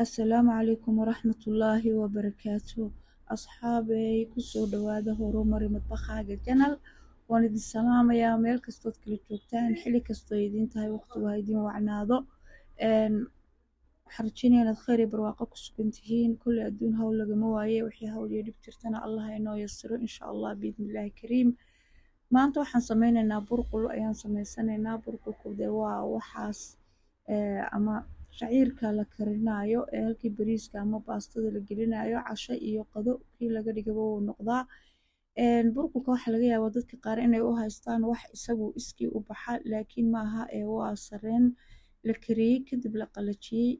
Asalaamu calaykum waraxmatullaahi wabarakaatuh. Asxaabey kusoo dhawaada horumari madbaqaaga janal. Waan idin salaamayaa meel kastood kala joogtaan, xilli kastoo idin tahay, waqtigu ha idin wacnaado. Waxaan rajeynayaa inaad khayr iyo barwaaqo ku sugan tihiin. Kulli adduun hawl lagama waaye, wixii hawl iyo dhib jirtana Allah inoo yasiro insha Allah biidnillaahi kariim. Maanta waxaan sameynaynaa burqul ayaan sameysanaynaa. Burqulku dee waa waxaas ama shaciirka la karinayo ee halkii bariiska ama baastada la gelinayo casho iyo qado kii laga dhigaba wuu noqdaa. Burqulka waxaa laga yaabaa dadka qaar inay u haystaan wax isagu iskii u baxa, laakiin maaha waa sareen la kariyey kadib la qalajiyey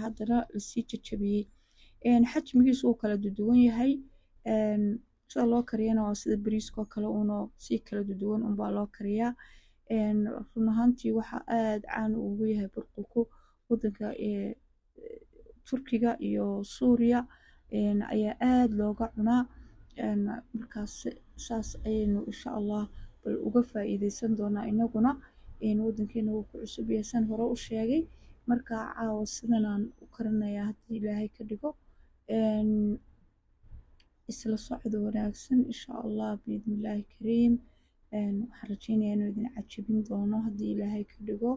haddana lasii jajabiyey. Xajmigiisu wuu kala duwan yahay. Sida loo kariyana waa sida bariiska oo kale uunoo si kala duwan unbaa loo kariyaa. Run ahaantii waxaa aad caan ugu yahay burqulku waddanka Turkiga iyo Suuriya ayaa aad looga cunaa. Markaas saas ayaynu insha Allah bal uga faa'iideysan doonaa inaguna. Waddankeena wuu ku cusub yahay san hore u sheegay. Markaa caawa sidan aan u karinayaa haddii Ilaahay ka dhigo. Isla socod wanaagsan insha Allah biidnillaahi kariim. Waxaan rajeynayaa inuu idin cajabin doono haddii Ilaahay ka dhigo.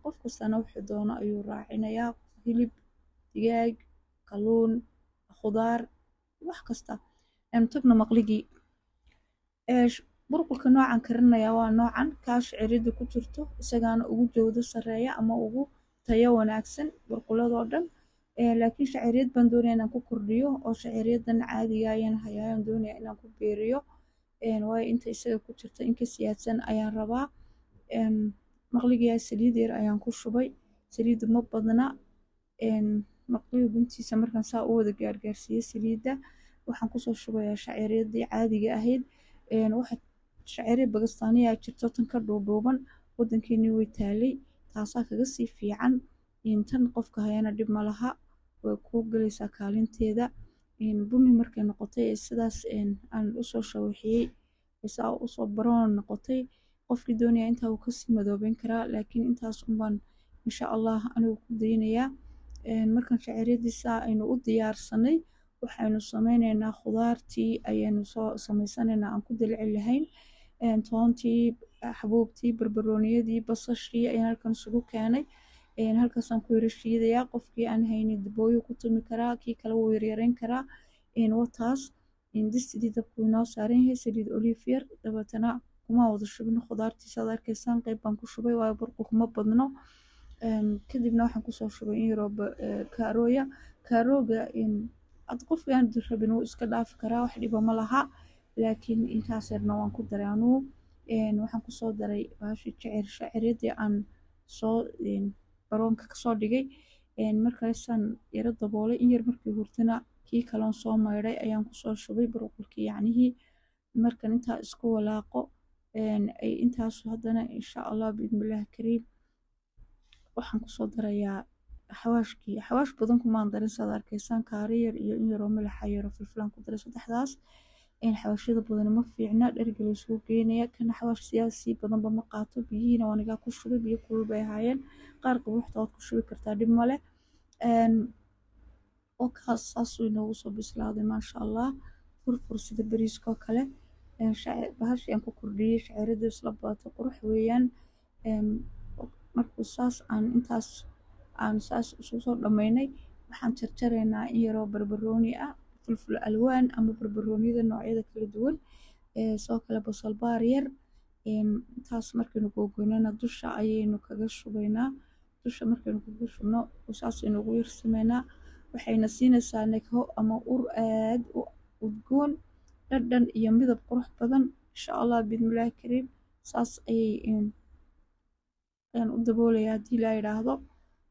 Qof kastana wuxuu doono ayuu raacinayaa hilib, digaag, kalluun, khudaar, wax kasta. Tagno maqligii. Burqulka noocan karinayaa waa noocan kaash cirida ku jirto, isagaana ugu jawdo sareeya ama ugu tayo wanaagsan burquladoo dhan. Laakiin shaciiriyad baan doonayaa inaan ku kordhiyo oo shaciiriyadan caadiga ayaan hayaan doonayaa inaan ku beeriyo. Waayo inta isaga ku jirta in ka siyaadsan ayaan rabaa. Maqligiyaa saliid yar ayaan ku shubay. Saliidu ma badna. Maqliga guntiisa markaan saa u wada gaarsiiyey saliidda waxaan kusoo shubayaa shaciiriyadii caadiga ahayd. Waxa shaciiriyad Bagastaaniya jirto tan ka dhuudhuuban waddankeennii way taalay taasaa kaga sii fiican. Tan qofka hayana dhib ma laha way ku galaysaa kaalinteeda. Bunni markay noqotay sidaas aan u soo shawixiyey isaa u soo baroon noqotay. Qofkii doonaya intaa uu ka sii madoobeyn karaa, laakiin intaas unbaan insha Allah anigu ku daynayaa. Markaan shaciiriyadiisa aynu u diyaarsanay waxaynu sameynaynaa khudaartii ayaynu soo sameysanaynaa aan ku dalci lahayn. Toontii, xabuubtii, barbarooniyadii, basashii ayaan halkan isugu keenay. Halkaasaan ku yara shiidayaa. Qofkii aan haynin dibooyo ku tumi karaa, kii kale wuu yaryareyn karaa. Wataas distii dabku inoo saaran yahay saliid olive yar dabeetana kuma wada shubin khudaartii saad arkaysaan qayb baan ku shubay waayo burqulku ma badno. Kadibna waxaan kusoo shubay in yaroo kaarooya. Kaarooga ad qofkii aan rabin wuu iska dhaafi karaa wax dhiba ma laha. Laakiin intaas yarna waan ku daray anugu. Waxaan kusoo daray baashi shaciiriyadii aan soo baroonka ka soo dhigay. Markaasaan yara daboolay in yar markii hurtana kii kaloon soo maydhay ayaan kusoo shubay burqulkii yacnihii. Markan intaa isku walaaqo ay intaasu haddana insha Allah biidnillaahi kariim. Waxaan kusoo darayaa xawaashkii. Xawaash badan kumaan darin saad arkaysaan kaari yar iyo in yaroo milix yar filfilan ku daray saddexdaas. Xawaashyada badan ma fiicna dheriga la isugu geenaya. Kana xawaash siyaasi badanba ma qaato. Biyihiina waan iga ku shubay biyo kulul bay ahaayeen. Qaar qabuuxda waad ku shubi kartaa dhib male. oo kaas saas inoogu soo bislaaday maasha Allah. Furfur sida bariiska oo kale. Bahashii aan ku kordhiyey shaciirada isla baato qurux weeyaan. Markuu saas aan intaas aan saas isu soo dhamaynay waxaan jarjaraynaa in yaroo barbarooni ah, fulful alwaan ama barbaroonida noocyada kala duwan. Soo kale basal baar yar. Intaas markaynu googoynana dusha ayaynu kaga shubaynaa. Dusha markaynu kaga shubno saas inugu yar sameynaa. Waxayna siinaysaa nekho ama ur aad u udgoon dhadhan iyo midab qurux badan insha Allah biidnillaahi kariim. Saas ayaan u daboolayaa haddii la yiraahdo.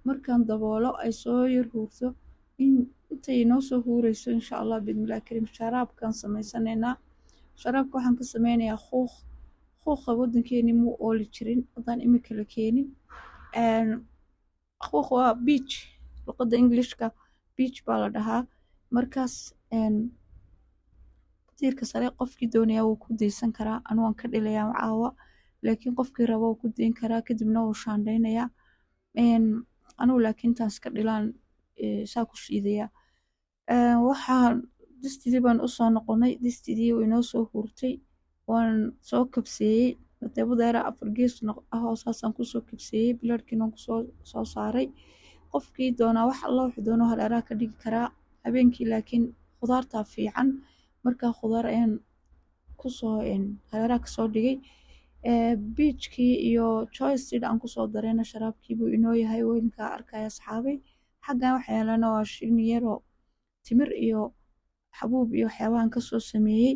Markaan daboolo ay soo yar huurto intay noo soo huurayso insha Allah biidnillaahi kariim sharaabkaan sameysanaynaa. Sharaabka waxaan ka sameynayaa khuuq. Khuuqa waddankeennii muu ooli jirin haddaan imika la keenin. Khuuq waa peach luqadda Englishka peach baa la dhahaa. Markaas tiirka sare qofkii doonaya wuu ku deysan karaa. Anu waan ka dhilayaa caawa. Laakiin qofkii rabo wuu ku deyn karaa kadibna wuu shaandhaynayaa. Anu laakiin taas ka dhilaan saa ku shiidayaa. Waxaan distidii baan u soo noqonay, distidii way inoo soo hurtay, waan soo kabseeyey, dabood yar 4 gees ah oo saasaan kusoo kabseeyey, bilaadhkiina waan soo saaray. Qofkii doonaa wax alla wuxuu doono hareeraha ka dhigi karaa. Habeenkii laakiin khudaartaa fiican, markaa khudaar ayaan hareeraha kasoo dhigay. Biijkii iyo choice seed aan kusoo darayna sharaabkii buu inoo yahay, waa idinkaa arkaya asxaabay. Xaggan waxa yaalana waa shin yaroo timir iyo xabuub iyo waxyaabahan kasoo sameeyey.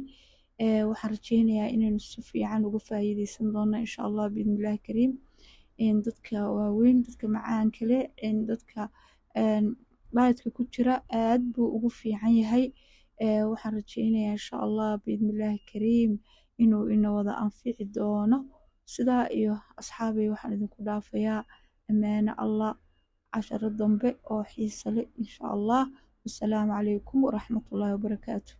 Waxaan rajeynayaa inaynu si fiican uga faa'iideysan doono insha Allah biidhnillaahi kariim. Dadka waaweyn, dadka macaanka leh, dadka diet-ka ku jira aad buu ugu fiican yahay. Waxaan rajeynayaa insha Allah biidhnillaahi kariim inuu ina wada anfici doono. Sidaa iyo asxaabay waxaan idinku dhaafayaa amaano Allah, casharo dambe oo xiiso leh insha Allah. Wassalaamu calaykum waraxmatullaahi wabarakaatuh.